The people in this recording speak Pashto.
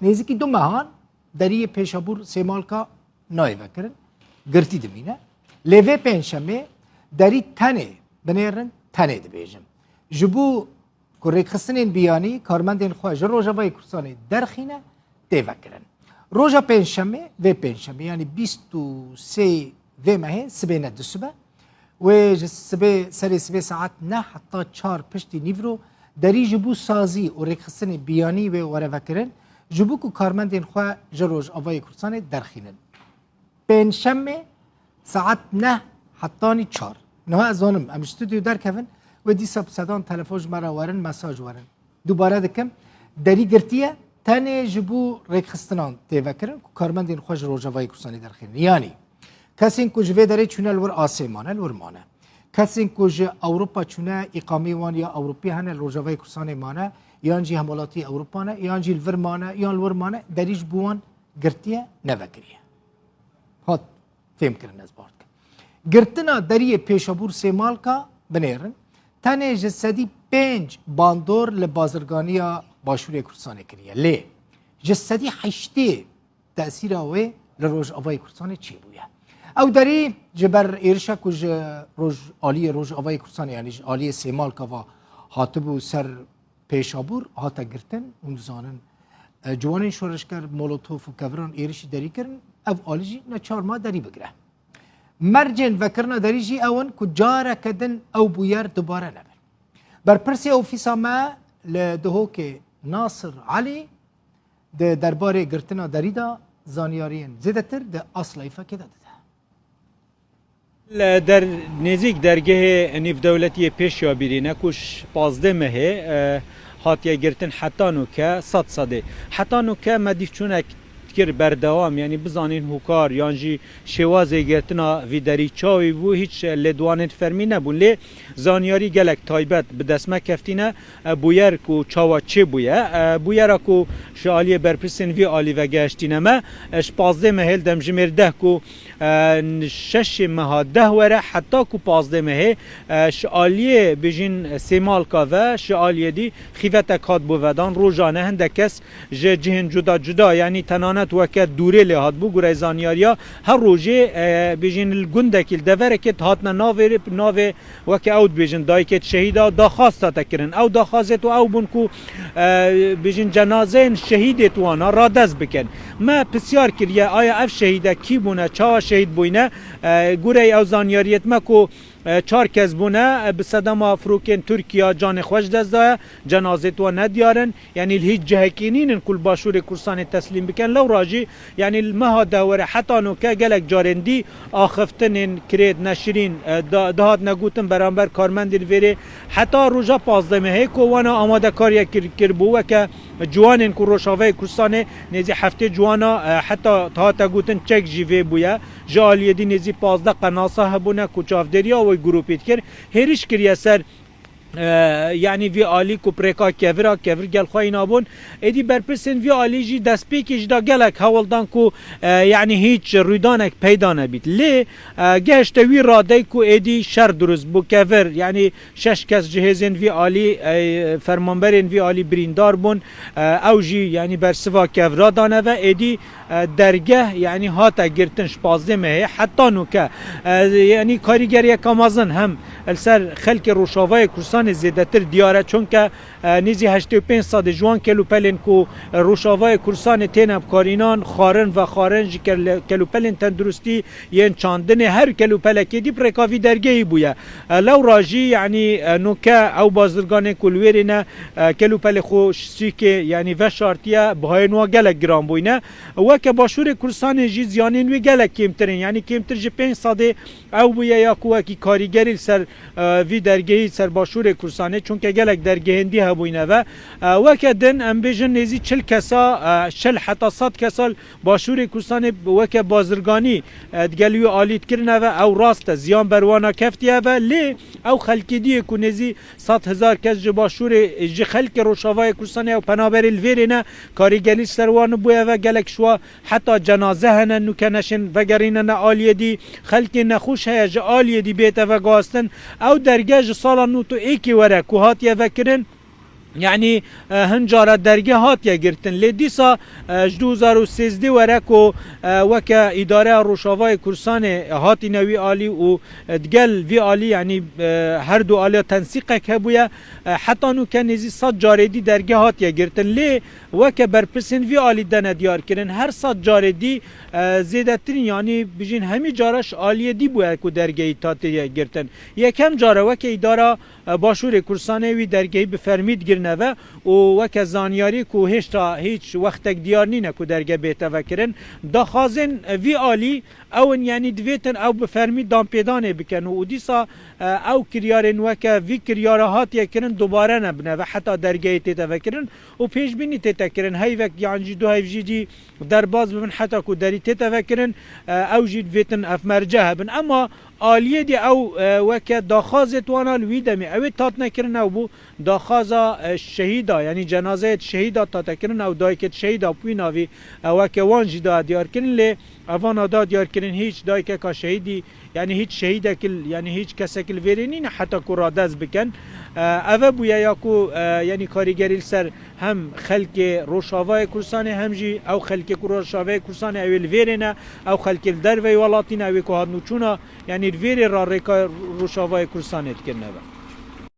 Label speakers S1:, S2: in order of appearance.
S1: نزدیکی 2 ماهان دری پیشابور سیمالکا نای وکرن گرتی دمینه لیوه پنجشنبه دری تنه بنیرن تنه دبیجم جبو کره خستنین بیانی کارمندین خواهج روژاوای کورسانی درخینه دیوکرن روژا پنجشنبه و پنجشنبه یعنی 23 و ماه سبینه دسبه و سری سبی ساعت نه حتی 4 پشتی نیورو دری جبو سازی و رخصتن بیانی و وره وکرن جبو کو کارمندین خواه جروج آوای کورسانی درخینن پنجشنبه ساعت نه حتی 4 نه از آنم ام استودیو در کفن و دی سب صدان تلفوج مرا ورن مساج ورن دوباره دکم دری گرتیه تنه جبو رخصتنان دیوکرن کو کارمندین خواه جروج آوای کورسانی درخینن یعنی کسی که جوی داره چونه لور آسمانه لور مانه کسی که اروپا چونه اقامه وان یا اروپی هنه لورجوای کورسان مانه یانجی همولاتی اروپا نه یانجی لور مانه یان لور مانه دریج بوان گرتیه نوکریه هات فهم کردن از بارد گرتنا دری پیشابور سیمال کا بنیرن تنه جسدی 5 باندور لبازرگانیا باشور کورسان کریه لی جسدی 8 تأثیر اوه لروج آوای کورسان چی بوده او داری جبر ایرشا کج روز عالی روز آوای کورسان یعنی عالی سیمال کوا هاتبو سر پیشابور هاتا گرتن اون زانن جوانین شورشگر مولوتوف و کوران ایرشی داری کرن او عالیجی نه 4 ماه داری بگره مرجن وکرنا داریجی اون کجاره کدن او بویر دوباره نبر بر پرسی اوفیسا ما لدهو که ناصر علی ده درباره گرتنا داری دا زانیارین زیده تر ده اصل ایفا که داده
S2: در نزدیک درگاه نیف دولتی پیشیا بیرینه کش 15 ماه هاتیه گرتن حتی نو که 100 حتی نو که مدیف چونک کر بردوام یعنی بزانین هوکار یانجی شوازه گرتنا وی دری چاوی بو هیچ لدوانت فرمی نبون لی زانیاری گلک تایبت به دسمه کفتینه بویر کو چاوا چه بویه بویرا کو شالی برپرسن وی آلی و گشتینه ما 15 مهل دم جمر 10 کو 6 ماه 10 وره حتی کو 15 ماه شالی بجین سیمال کا و شالی دی خیفت کات بو ودان روزانه هنده کس جهن جدا جدا یعنی تنانه وکه دوره لحاد بو گره زانیاریا هر روزه بیجین الگنده دفره که هاتنا ناوه وکه اود بیجین دای که شهیدا داخواست تکرن او داخواست او بونکو بیجین جنازه شهید توانا را دست بکن ما بسیار کریه آیا اف شهیده کی بونه چا شهید بوینه گره او زانیاریت ما کو 4 کس بونه به صدام فروکن ترکیه جان خوش دست داره جنازه تو ندیارن یعنی هیچ جهکینین کل باشور کورسان تسلیم بکن لو راجی یعنی المها دوره حتی نو که گلک جارندی آخفتن کرید نشرین دهات نگوتن برانبر کارمند ویره حتی روزا 15 ماه کو وانا آماده کاری کر بو و که جوانن کو روشاوی کورسان نزی هفته جوانا حتی تا گوتن چک جیوی بویا جالی دی نزی 15 قناصه هبونه کوچافدریا و گروپیت کر هریش کریه سر یعنی وی آلی کو پرکا کور گل خوای نابون ادی برپرسن وی آلی جی دست پیکش دا گلک حوالدان کو یعنی هیچ رویدانک پیدا نبید لی گشت وی راده کو ادی شر درست بو کور یعنی 6 کس جهزن وی آلی فرمانبرین وی آلی بریندار بون او جی یعنی بر سوا کور دانه و ادی درگه یعنی هاتا گرتن 15 ماه حتی نو که یعنی کاریگری کامازن هم السر خلق روشاوای کورسان زیادتر دیاره چون که نیزی 85 سال جوان کلوپلین کو روشاوای کورسان تینب کارینان خارن و خارنج کلوپلین تندرستی ین چاندن هر کلوپل که دی پرکاوی درگهی بویا لو راجی یعنی نوکه او بازرگان کلویرینه کلوپل خوشی که یعنی و شارتیه بهاین و گلک گرام بوینه و که باشور کورسان جی زیانین و گلک کمترین یعنی کمتر جی 5 سال او بویا یا کوه کی کاریگری سر وی درگهی سر باشور کورسانه چون که گلک درگهندی هبوینه و که دن ام بیجن نزی 40 کسا 40 حتی 100 کسا باشور کورسانه و که بازرگانی دگلوی آلیت کرنه و او راست زیان بروانا کفتیه و لی او خلکی دیه که نزی 100,000 کس جی باشور جی خلک روشاوای کورسانه و پنابر الویرینه کاریگلی سروان بویه و گلک شوا حتی جنازه هنه نوکنشن و گرینه نه آلیه دی خلکی نخوش هیا جی آلیه دی بیته و گاستن او درگه سالا نو تو ایکی وره که هاتیه وکرن yani هنجارة درگه هات یا گرتن لیدیسا 2013 ورکو وکا اداره روشاوای کرسان هاتی نوی آلی و دگل وی آلی یعنی هر دو آلی تنسیق که بویا حتی نو که نزی 100 جاردی درگه هات یا گرتن لی وکا برپرسن وی آلی دن دیار کرن هر 100 جاردی زیده ترین یعنی بجین همی جارش آلی دی بویا که درگه تاتی یا گرتن یکم جاره وکا اداره باشور کرسانه وی درگه بفرمید گرنه و وک زانیاری کو هیچ وقتک دیار نینه کو درگه بیت وکرن داخازن وی آلی او یعنی دویتن او بفرمی دام پیدانه بکن و دیسا او کریارن وک وی کریاره هات یکرن دوباره نبنه و حتی درگه تیت وکرن و پیش بینی تیت کرن هی وک یعنی دو هی جی در باز ببن حتی کو دری تیت وکرن او جی دویتن اف مرجه بن اما آلیه دی او وک داخازت وانا لوی دمی او تات نکرن او بو داخازا شهیدا یعنی جنازه شهیدا تات کرن او دای که شهیدا پوی ناوی وک وانجی دا دیار کرن لی اوان دا دیار کرن هیچ دای که کا شهیدی یعنی هیچ شهیده کل یعنی هیچ کس کل ورینین حتی کو رادز بکن اوه بویا یا کو یعنی کاریگری سر هم خلق روشاوای کرسان هم جی او خلق روشاوای کرسان اول ورینه او خلق در وی ولاتین او کو هادنو چونا یعنی ویر را ریکا روشاوای کرسان ات کرنه